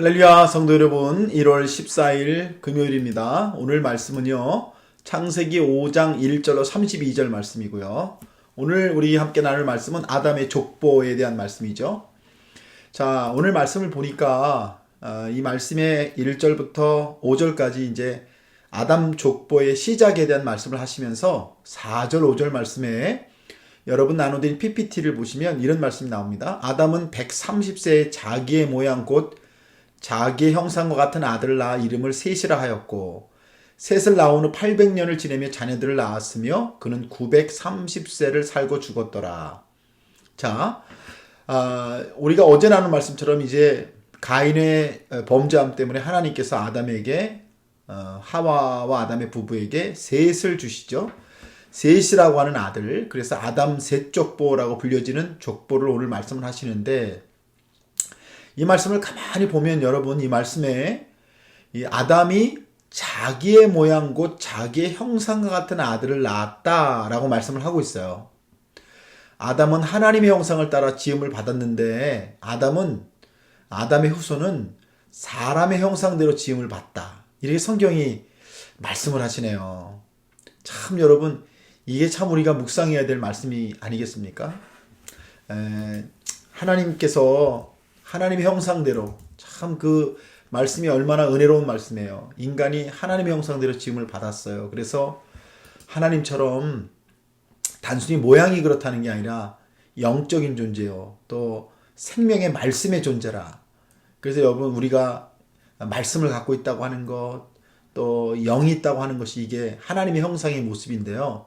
할렐루야 성도 여러분, 1월 14일 금요일입니다. 오늘 말씀은요, 창세기 5장 1절로 32절 말씀이고요. 오늘 우리 함께 나눌 말씀은 아담의 족보에 대한 말씀이죠. 자, 오늘 말씀을 보니까 이 말씀의 1절부터 5절까지 이제 아담 족보의 시작에 대한 말씀을 하시면서 4절, 5절 말씀에 여러분 나눠드린 PPT를 보시면 이런 말씀이 나옵니다. 아담은 130세에 자기의 모양 곧 자기의 형상과 같은 아들을 낳아 이름을 셋이라 하였고, 셋을 낳은 후 800년을 지내며 자녀들을 낳았으며 그는 930세를 살고 죽었더라. 자, 우리가 어제 나눈 말씀처럼 이제 가인의 범죄함 때문에 하나님께서 아담에게 하와와 아담의 부부에게 셋을 주시죠. 셋이라고 하는 아들, 그래서 아담 셋 족보라고 불려지는 족보를 오늘 말씀을 하시는데, 이 말씀을 가만히 보면 여러분, 이 말씀에 이 아담이 자기의 모양 곧 자기의 형상과 같은 아들을 낳았다라고 말씀을 하고 있어요. 아담은 하나님의 형상을 따라 지음을 받았는데 아담의 후손은 사람의 형상대로 지음을 받다. 이렇게 성경이 말씀을 하시네요. 참 여러분, 이게 참 우리가 묵상해야 될 말씀이 아니겠습니까? 하나님께서 하나님의 형상대로, 참 그 말씀이 얼마나 은혜로운 말씀이에요. 인간이 하나님의 형상대로 지음을 받았어요. 그래서 하나님처럼 단순히 모양이 그렇다는 게 아니라 영적인 존재요, 또 생명의 말씀의 존재라. 그래서 여러분, 우리가 말씀을 갖고 있다고 하는 것, 또 영이 있다고 하는 것이 이게 하나님의 형상의 모습인데요.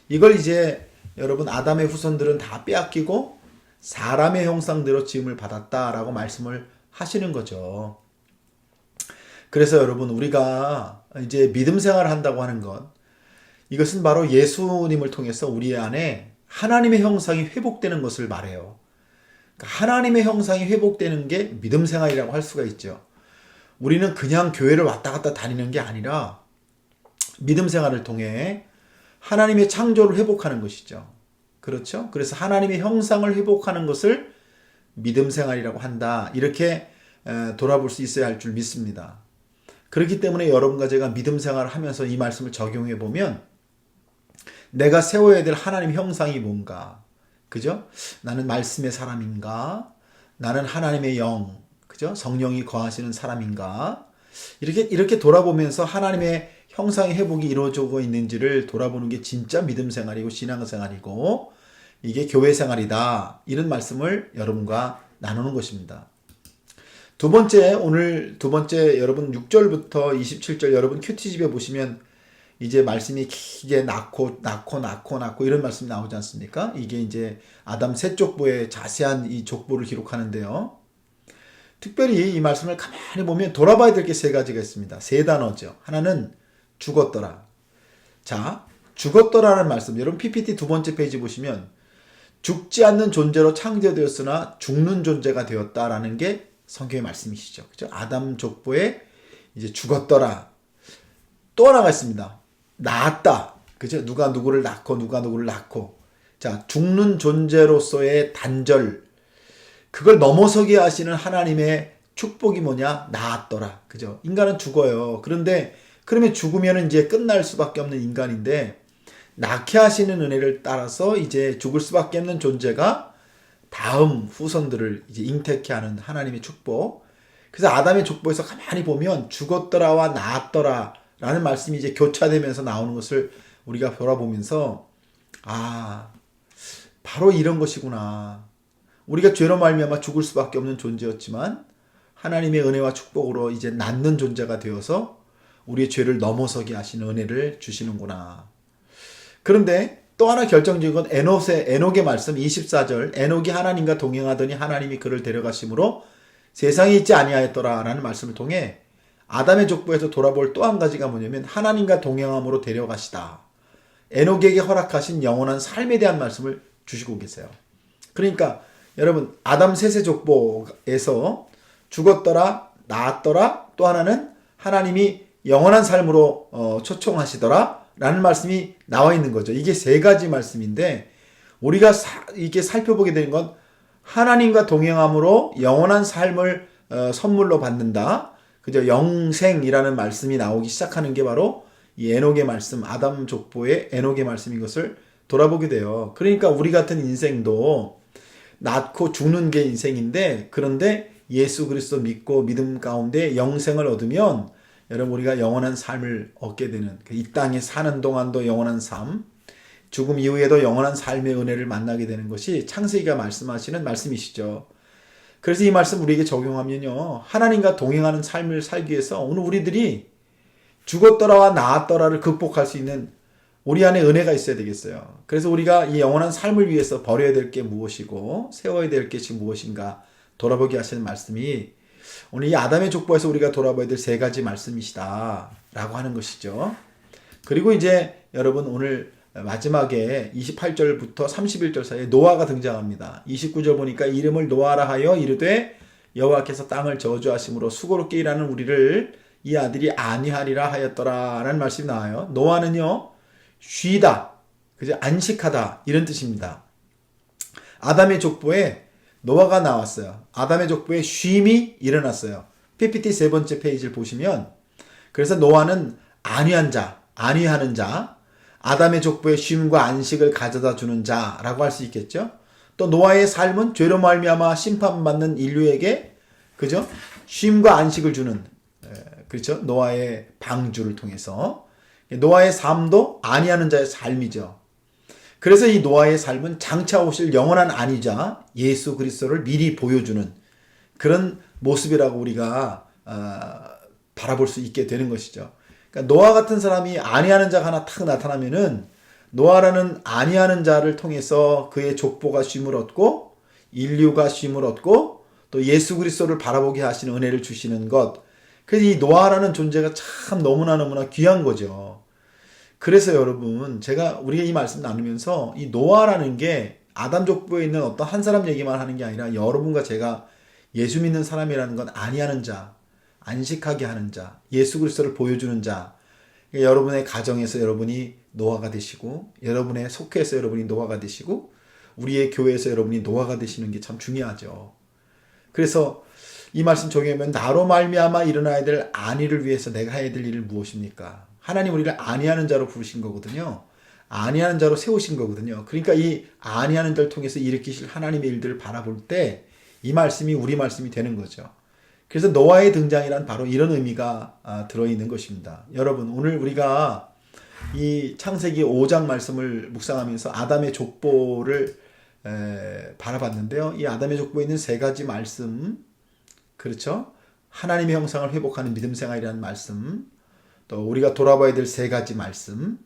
이걸 이제 여러분 아담의 후손들은 다 빼앗기고 사람의 형상대로 지음을 받았다라고 말씀을 하시는 거죠. 그래서 여러분, 우리가 이제 믿음 생활을 한다고 하는 것, 이것은 바로 예수님을 통해서 우리 안에 하나님의 형상이 회복되는 것을 말해요. 그러니까 하나님의 형상이 회복되는 게 믿음 생활이라고 할 수가 있죠. 우리는 그냥 교회를 왔다 갔다 다니는 게 아니라 믿음 생활을 통해 하나님의 창조를 회복하는 것이죠. 그렇죠? 그래서 하나님의 형상을 회복하는 것을 믿음 생활이라고 한다. 이렇게 돌아볼 수 있어야 할 줄 믿습니다. 그렇기 때문에 여러분과 제가 믿음 생활을 하면서 이 말씀을 적용해 보면 내가 세워야 될 하나님의 형상이 뭔가, 그죠? 나는 말씀의 사람인가? 나는 하나님의 영, 그죠? 성령이 거하시는 사람인가? 이렇게 돌아보면서 하나님의 형상의 회복이 이루어지고 있는지를 돌아보는 게 진짜 믿음 생활이고 신앙생활이고, 이게 교회 생활이다. 이런 말씀을 여러분과 나누는 것입니다. 오늘 두 번째 여러분 6절부터 27절 여러분 큐티집에 보시면 이제 말씀이 길게 낳고 이런 말씀이 나오지 않습니까? 이게 이제 아담 셋 족보의 자세한 이 족보를 기록하는데요. 특별히 이 말씀을 가만히 보면 돌아봐야 될 게 세 가지가 있습니다. 세 단어죠. 하나는 죽었더라. 자, 죽었더라는 말씀. 여러분 PPT 두 번째 페이지 보시면 죽지 않는 존재로 창조되었으나 죽는 존재가 되었다라는 게 성경의 말씀이시죠. 그죠? 아담 족보에 이제 죽었더라. 또 하나가 있습니다. 낳았다. 그죠? 누가 누구를 낳고. 자, 죽는 존재로서의 단절. 그걸 넘어서게 하시는 하나님의 축복이 뭐냐? 낳았더라. 그죠? 인간은 죽어요. 그러면 죽으면 이제 끝날 수밖에 없는 인간인데, 낳게 하시는 은혜를 따라서 이제 죽을 수밖에 없는 존재가 다음 후손들을 이제 잉태케 하는 하나님의 축복. 그래서 아담의 족보에서 가만히 보면 죽었더라와 낳았더라 라는 말씀이 이제 교차되면서 나오는 것을 우리가 돌아보면서, 바로 이런 것이구나. 우리가 죄로 말미암아 죽을 수밖에 없는 존재였지만 하나님의 은혜와 축복으로 이제 낫는 존재가 되어서 우리의 죄를 넘어서게 하시는 은혜를 주시는구나. 그런데 또 하나 결정적인 건 에녹의 말씀 24절, 에녹이 하나님과 동행하더니 하나님이 그를 데려가심으로 세상에 있지 아니하였더라 라는 말씀을 통해 아담의 족보에서 돌아볼 또 한 가지가 뭐냐면 하나님과 동행함으로 데려가시다. 에녹에게 허락하신 영원한 삶에 대한 말씀을 주시고 계세요. 그러니까 여러분, 아담 셋의 족보에서 죽었더라, 낳았더라, 또 하나는 하나님이 영원한 삶으로 초청하시더라 라는 말씀이 나와 있는 거죠. 이게 세 가지 말씀인데, 우리가 이게 살펴보게 되는 건 하나님과 동행함으로 영원한 삶을 선물로 받는다. 그죠? 영생이라는 말씀이 나오기 시작하는 게 바로 이 에녹의 말씀, 아담 족보의 에녹의 말씀인 것을 돌아보게 돼요. 그러니까 우리 같은 인생도 낳고 죽는 게 인생인데, 그런데 예수 그리스도 믿고 믿음 가운데 영생을 얻으면 여러분 우리가 영원한 삶을 얻게 되는, 이 땅에 사는 동안도 영원한 삶, 죽음 이후에도 영원한 삶의 은혜를 만나게 되는 것이 창세기가 말씀하시는 말씀이시죠. 그래서 이 말씀 우리에게 적용하면요, 하나님과 동행하는 삶을 살기 위해서 오늘 우리들이 죽었더라와 나았더라를 극복할 수 있는 우리 안에 은혜가 있어야 되겠어요. 그래서 우리가 이 영원한 삶을 위해서 버려야 될 게 무엇이고 세워야 될 것이 무엇인가 돌아보게 하시는 말씀이 오늘 이 아담의 족보에서 우리가 돌아봐야 될 세 가지 말씀이시다 라고 하는 것이죠. 그리고 이제 여러분 오늘 마지막에 28절부터 31절 사이에 노아가 등장합니다. 29절 보니까 이름을 노아라 하여 이르되 여호와께서 땅을 저주하심으로 수고롭게 일하는 우리를 이 아들이 안위하리라 하였더라 라는 말씀이 나와요. 노아는요, 쉬다, 그죠? 안식하다 이런 뜻입니다. 아담의 족보에 노아가 나왔어요. 아담의 족보에 쉼이 일어났어요. PPT 세 번째 페이지를 보시면, 그래서 노아는 안위한 자, 안위하는 자, 아담의 족보에 쉼과 안식을 가져다 주는 자라고 할 수 있겠죠. 또 노아의 삶은 죄로 말미암아 심판받는 인류에게, 그죠? 쉼과 안식을 주는, 그렇죠? 노아의 방주를 통해서 노아의 삶도 안위하는 자의 삶이죠. 그래서 이 노아의 삶은 장차 오실 영원한 안위자 예수 그리스도를 미리 보여주는 그런 모습이라고 우리가 바라볼 수 있게 되는 것이죠. 그러니까 노아 같은 사람이 안위하는 자가 하나 탁 나타나면은 노아라는 안위하는 자를 통해서 그의 족보가 쉼을 얻고 인류가 쉼을 얻고 또 예수 그리스도를 바라보게 하시는 은혜를 주시는 것. 그래서 이 노아라는 존재가 참 너무나 귀한 거죠. 그래서 여러분, 우리가 이 말씀 나누면서 이 노아라는 게 아담 족보에 있는 어떤 한 사람 얘기만 하는 게 아니라 여러분과 제가 예수 믿는 사람이라는 건 안위하는 자, 안식하게 하는 자, 예수 그리스도를 보여주는 자. 그러니까 여러분의 가정에서 여러분이 노아가 되시고, 여러분의 속회에서 여러분이 노아가 되시고, 우리의 교회에서 여러분이 노아가 되시는 게 참 중요하죠. 그래서 이 말씀 적용하면 나로 말미암아 일어나야 될 안위를 위해서 내가 해야 될 일을 무엇입니까? 하나님 우리를 안위하는 자로 부르신 거거든요. 안위하는 자로 세우신 거거든요. 그러니까 이 안위하는 자를 통해서 일으키실 하나님의 일들을 바라볼 때 이 말씀이 우리 말씀이 되는 거죠. 그래서 노아의 등장이란 바로 이런 의미가 들어있는 것입니다. 여러분, 오늘 우리가 이 창세기 5장 말씀을 묵상하면서 아담의 족보를 바라봤는데요. 이 아담의 족보에 있는 세 가지 말씀, 그렇죠? 하나님의 형상을 회복하는 믿음 생활이라는 말씀, 또 우리가 돌아봐야 될 세 가지 말씀,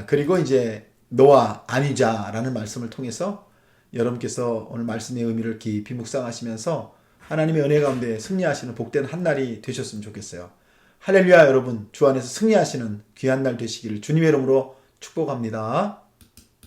그리고 이제 노아 안위자라는 말씀을 통해서 여러분께서 오늘 말씀의 의미를 깊이 묵상하시면서 하나님의 은혜 가운데 승리하시는 복된 한 날이 되셨으면 좋겠어요. 할렐루야. 여러분, 주 안에서 승리하시는 귀한 날 되시기를 주님의 이름으로 축복합니다.